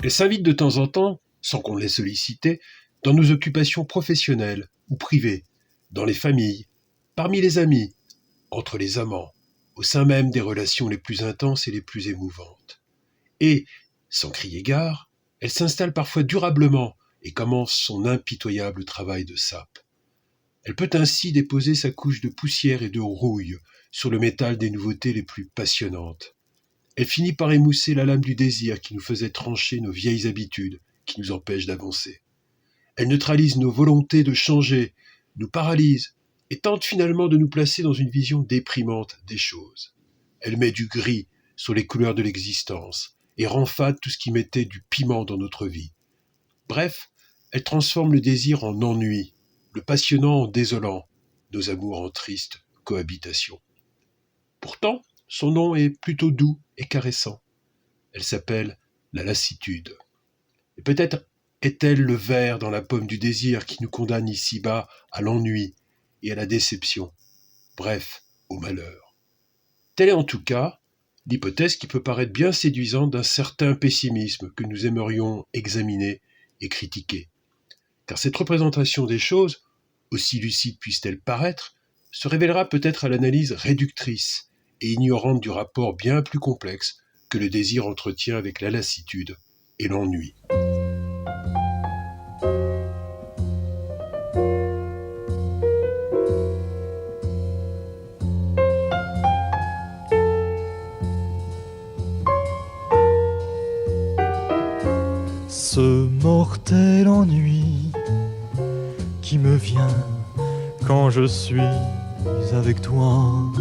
Elle s'invite de temps en temps, sans qu'on l'ait sollicité, dans nos occupations professionnelles ou privées, dans les familles, parmi les amis, entre les amants, au sein même des relations les plus intenses et les plus émouvantes. Et, sans crier gare, elle s'installe parfois durablement et commence son impitoyable travail de sape. Elle peut ainsi déposer sa couche de poussière et de rouille sur le métal des nouveautés les plus passionnantes. Elle finit par émousser la lame du désir qui nous faisait trancher nos vieilles habitudes, qui nous empêchent d'avancer. Elle neutralise nos volontés de changer, nous paralyse et tente finalement de nous placer dans une vision déprimante des choses. Elle met du gris sur les couleurs de l'existence et rend fade tout ce qui mettait du piment dans notre vie. Bref, elle transforme le désir en ennui, le passionnant en désolant, nos amours en triste cohabitation. Pourtant, son nom est plutôt doux et caressant. Elle s'appelle la lassitude. Et peut-être est-elle le ver dans la pomme du désir qui nous condamne ici-bas à l'ennui et à la déception, bref, au malheur. Telle est en tout cas l'hypothèse qui peut paraître bien séduisante d'un certain pessimisme que nous aimerions examiner et critiquer. Car cette représentation des choses, aussi lucide puisse-t-elle paraître, se révélera peut-être à l'analyse réductrice et ignorante du rapport bien plus complexe que le désir entretient avec la lassitude et l'ennui. Ce mortel ennui qui me vient quand je suis avec toi.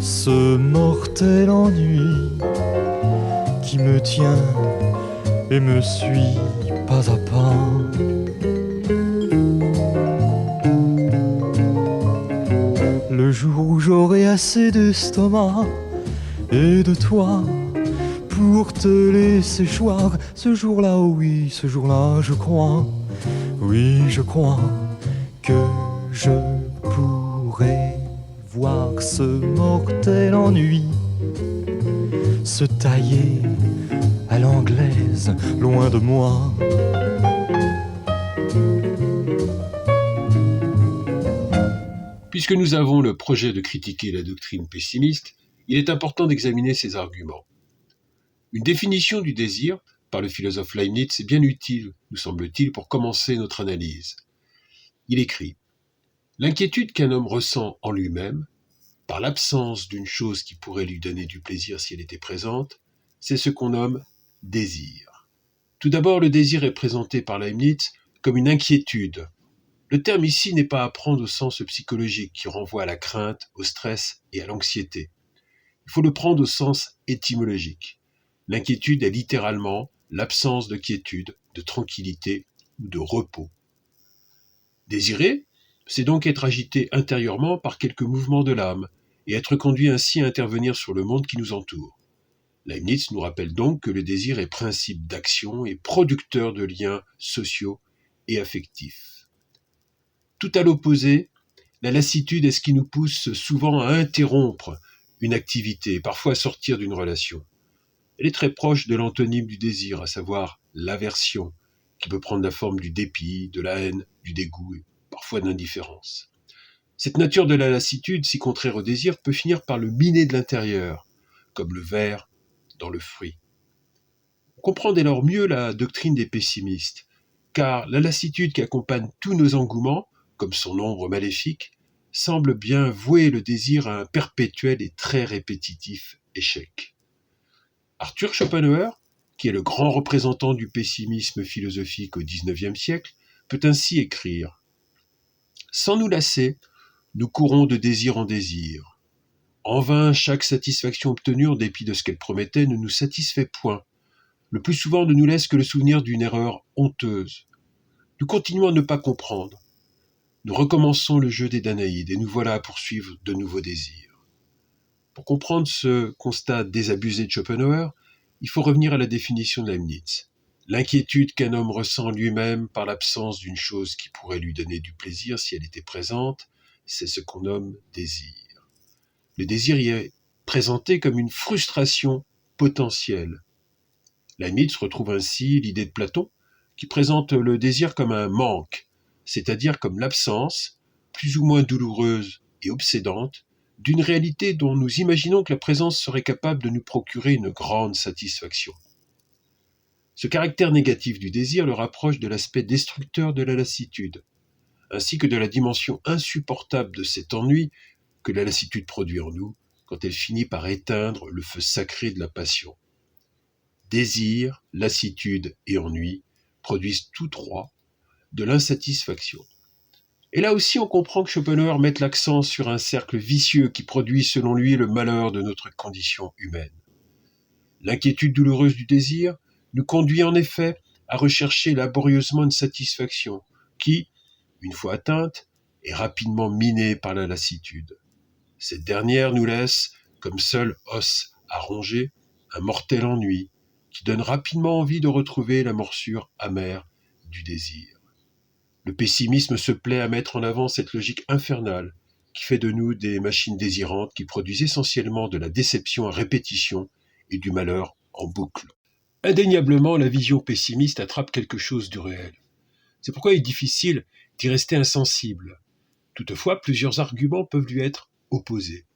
Ce mortel ennui qui me tient et me suit pas à pas. Le jour où j'aurai assez d'estomac et de toi pour te laisser choir, ce jour-là, oh oui, ce jour-là, je crois, oui, je crois que je pourrai voir ce mortel ennui se tailler à l'anglaise, loin de moi. Puisque nous avons le projet de critiquer la doctrine pessimiste, il est important d'examiner ses arguments. Une définition du désir, par le philosophe Leibniz, est bien utile, nous semble-t-il, pour commencer notre analyse. Il écrit « L'inquiétude qu'un homme ressent en lui-même, par l'absence d'une chose qui pourrait lui donner du plaisir si elle était présente, c'est ce qu'on nomme désir. Tout d'abord, le désir est présenté par Leibniz comme une inquiétude. Le terme ici n'est pas à prendre au sens psychologique qui renvoie à la crainte, au stress et à l'anxiété. Il faut le prendre au sens étymologique. L'inquiétude est littéralement l'absence de quiétude, de tranquillité ou de repos. Désirer, c'est donc être agité intérieurement par quelques mouvements de l'âme et être conduit ainsi à intervenir sur le monde qui nous entoure. Leibniz nous rappelle donc que le désir est principe d'action et producteur de liens sociaux et affectifs. Tout à l'opposé, la lassitude est ce qui nous pousse souvent à interrompre une activité, parfois à sortir d'une relation. Elle est très proche de l'antonyme du désir, à savoir l'aversion, qui peut prendre la forme du dépit, de la haine, du dégoût et parfois de l'indifférence. Cette nature de la lassitude, si contraire au désir, peut finir par le miner de l'intérieur, comme le ver dans le fruit. On comprend dès lors mieux la doctrine des pessimistes, car la lassitude qui accompagne tous nos engouements, comme son ombre maléfique, semble bien vouer le désir à un perpétuel et très répétitif échec. Arthur Schopenhauer, qui est le grand représentant du pessimisme philosophique au XIXe siècle, peut ainsi écrire « Sans nous lasser, nous courons de désir en désir. En vain, chaque satisfaction obtenue en dépit de ce qu'elle promettait ne nous satisfait point. Le plus souvent ne nous laisse que le souvenir d'une erreur honteuse. Nous continuons à ne pas comprendre. Nous recommençons le jeu des Danaïdes et nous voilà à poursuivre de nouveaux désirs. » Pour comprendre ce constat désabusé de Schopenhauer, il faut revenir à la définition de Leibniz. L'inquiétude qu'un homme ressent lui-même par l'absence d'une chose qui pourrait lui donner du plaisir si elle était présente, c'est ce qu'on nomme désir. Le désir y est présenté comme une frustration potentielle. Leibniz retrouve ainsi l'idée de Platon, qui présente le désir comme un manque, c'est-à-dire comme l'absence, plus ou moins douloureuse et obsédante, d'une réalité dont nous imaginons que la présence serait capable de nous procurer une grande satisfaction. Ce caractère négatif du désir le rapproche de l'aspect destructeur de la lassitude, ainsi que de la dimension insupportable de cet ennui que la lassitude produit en nous quand elle finit par éteindre le feu sacré de la passion. Désir, lassitude et ennui produisent tous trois de l'insatisfaction. Et là aussi, on comprend que Schopenhauer mette l'accent sur un cercle vicieux qui produit, selon lui, le malheur de notre condition humaine. L'inquiétude douloureuse du désir nous conduit en effet à rechercher laborieusement une satisfaction qui, une fois atteinte, est rapidement minée par la lassitude. Cette dernière nous laisse, comme seul os à ronger, un mortel ennui qui donne rapidement envie de retrouver la morsure amère du désir. Le pessimisme se plaît à mettre en avant cette logique infernale qui fait de nous des machines désirantes qui produisent essentiellement de la déception à répétition et du malheur en boucle. Indéniablement, la vision pessimiste attrape quelque chose du réel. C'est pourquoi il est difficile d'y rester insensible. Toutefois, plusieurs arguments peuvent lui être opposés.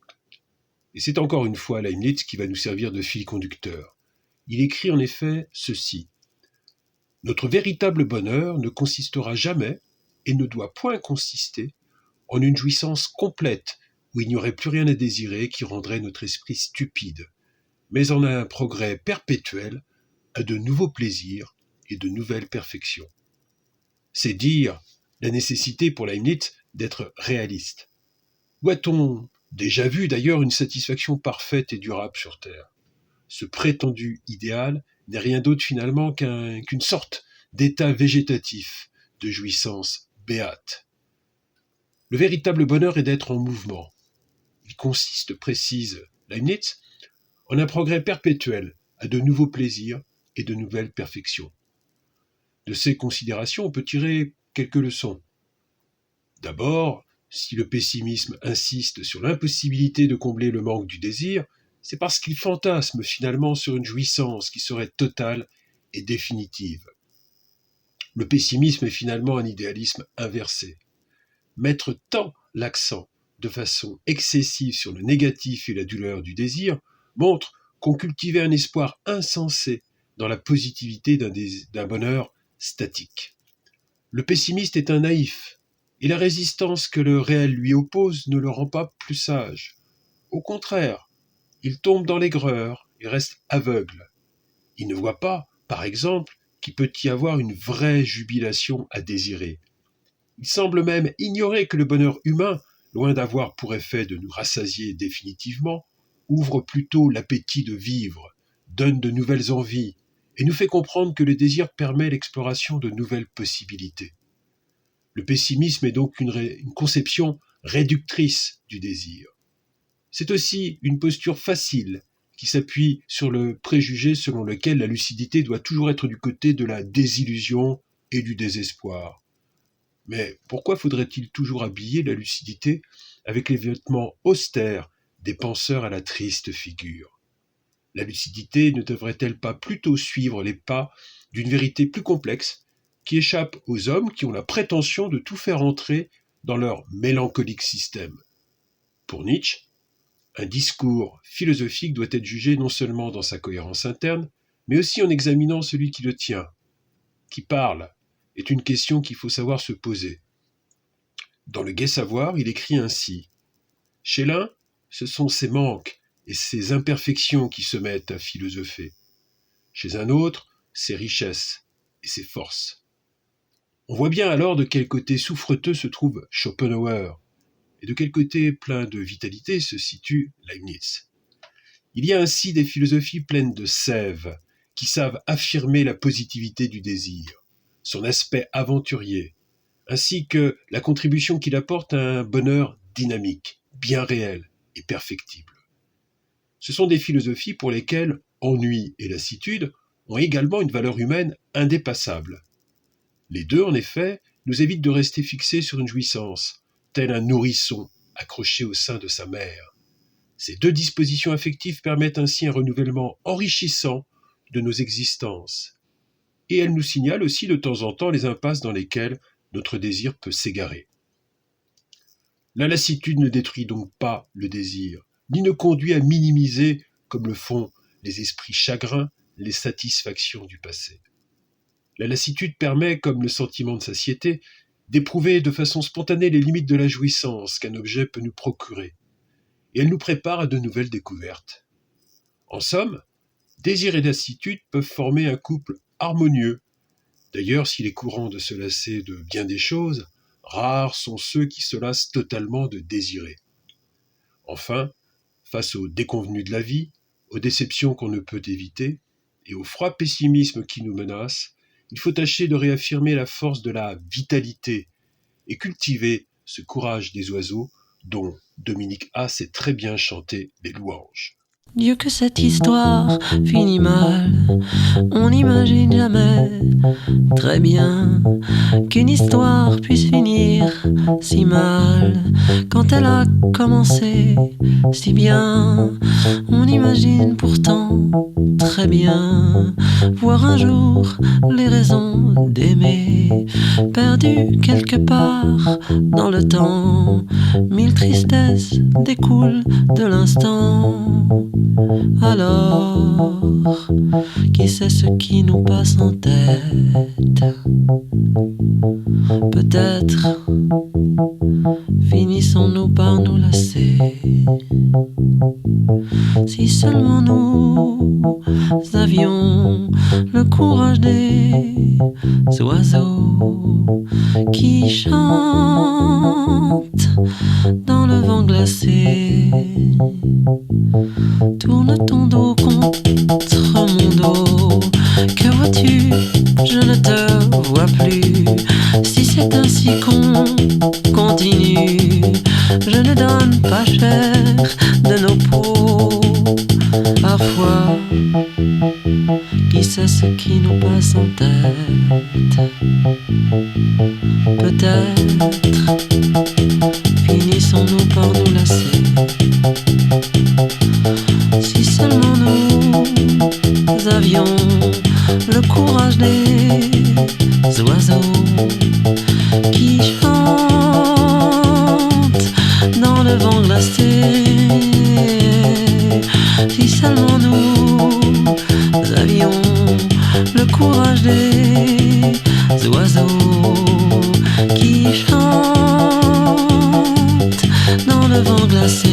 Et c'est encore une fois Leibniz qui va nous servir de fil conducteur. Il écrit en effet ceci. Notre véritable bonheur ne consistera jamais, et ne doit point consister, en une jouissance complète où il n'y aurait plus rien à désirer qui rendrait notre esprit stupide, mais en un progrès perpétuel à de nouveaux plaisirs et de nouvelles perfections. C'est dire la nécessité pour Leibniz d'être réaliste. Où a-t-on déjà vu d'ailleurs une satisfaction parfaite et durable sur Terre ? Ce prétendu idéal n'est rien d'autre finalement qu'une sorte d'état végétatif de jouissance béate. Le véritable bonheur est d'être en mouvement. Il consiste, précise Leibniz, en un progrès perpétuel à de nouveaux plaisirs et de nouvelles perfections. De ces considérations, on peut tirer quelques leçons. D'abord, si le pessimisme insiste sur l'impossibilité de combler le manque du désir, c'est parce qu'il fantasme finalement sur une jouissance qui serait totale et définitive. Le pessimisme est finalement un idéalisme inversé. Mettre tant l'accent de façon excessive sur le négatif et la douleur du désir montre qu'on cultivait un espoir insensé dans la positivité d'un bonheur statique. Le pessimiste est un naïf, et la résistance que le réel lui oppose ne le rend pas plus sage. Au contraire, il tombe dans l'aigreur et reste aveugle. Il ne voit pas, par exemple, qu'il peut y avoir une vraie jubilation à désirer. Il semble même ignorer que le bonheur humain, loin d'avoir pour effet de nous rassasier définitivement, ouvre plutôt l'appétit de vivre, donne de nouvelles envies, et nous fait comprendre que le désir permet l'exploration de nouvelles possibilités. Le pessimisme est donc une conception réductrice du désir. C'est aussi une posture facile qui s'appuie sur le préjugé selon lequel la lucidité doit toujours être du côté de la désillusion et du désespoir. Mais pourquoi faudrait-il toujours habiller la lucidité avec les vêtements austères des penseurs à la triste figure ? La lucidité ne devrait-elle pas plutôt suivre les pas d'une vérité plus complexe qui échappe aux hommes qui ont la prétention de tout faire entrer dans leur mélancolique système ? Pour Nietzsche, un discours philosophique doit être jugé non seulement dans sa cohérence interne, mais aussi en examinant celui qui le tient. Qui parle est une question qu'il faut savoir se poser. Dans le Gai Savoir, il écrit ainsi. Chez l'un, ce sont ses manques et ses imperfections qui se mettent à philosopher. Chez un autre, ses richesses et ses forces. On voit bien alors de quel côté souffreteux se trouve Schopenhauer, et de quel côté plein de vitalité se situe Leibniz. Il y a ainsi des philosophies pleines de sève, qui savent affirmer la positivité du désir, son aspect aventurier, ainsi que la contribution qu'il apporte à un bonheur dynamique, bien réel et perfectible. Ce sont des philosophies pour lesquelles ennui et lassitude ont également une valeur humaine indépassable. Les deux, en effet, nous évitent de rester fixés sur une jouissance, tel un nourrisson accroché au sein de sa mère. Ces deux dispositions affectives permettent ainsi un renouvellement enrichissant de nos existences. Et elles nous signalent aussi de temps en temps les impasses dans lesquelles notre désir peut s'égarer. La lassitude ne détruit donc pas le désir, ni ne conduit à minimiser, comme le font les esprits chagrins, les satisfactions du passé. La lassitude permet, comme le sentiment de satiété, d'éprouver de façon spontanée les limites de la jouissance qu'un objet peut nous procurer, et elle nous prépare à de nouvelles découvertes. En somme, désir et lassitude peuvent former un couple harmonieux. D'ailleurs, s'il est courant de se lasser de bien des choses, rares sont ceux qui se lassent totalement de désirer. Enfin, face aux déconvenues de la vie, aux déceptions qu'on ne peut éviter, et au froid pessimisme qui nous menace, il faut tâcher de réaffirmer la force de la vitalité et cultiver ce courage des oiseaux dont Dominique A sait très bien chanter les louanges. Dieu que cette histoire finit mal, on n'imagine jamais très bien qu'une histoire puisse finir si mal. Quand elle a commencé si bien, on imagine pourtant très bien voir un jour les raisons d'aimer perdues quelque part dans le temps. Mille tristesses découlent de l'instant. Alors, qui sait ce qui nous passe en tête? Peut-être finissons-nous par nous lasser. Si seulement nous avions le courage des oiseaux qui chantent dans le vent glacé. Tourne ton dos contre mon dos. Que vois-tu? Je ne te vois plus. Si c'est ainsi qu'on continue, je ne donne pas cher de nos peaux. Parfois, qui sait ce qui nous passe en tête? Peut-être finissons-nous par nous lasser. Si seulement nous avions le courage des oiseaux qui chantent dans le vent glacé. Si seulement nous avions le courage des oiseaux qui chantent dans le vent glacé.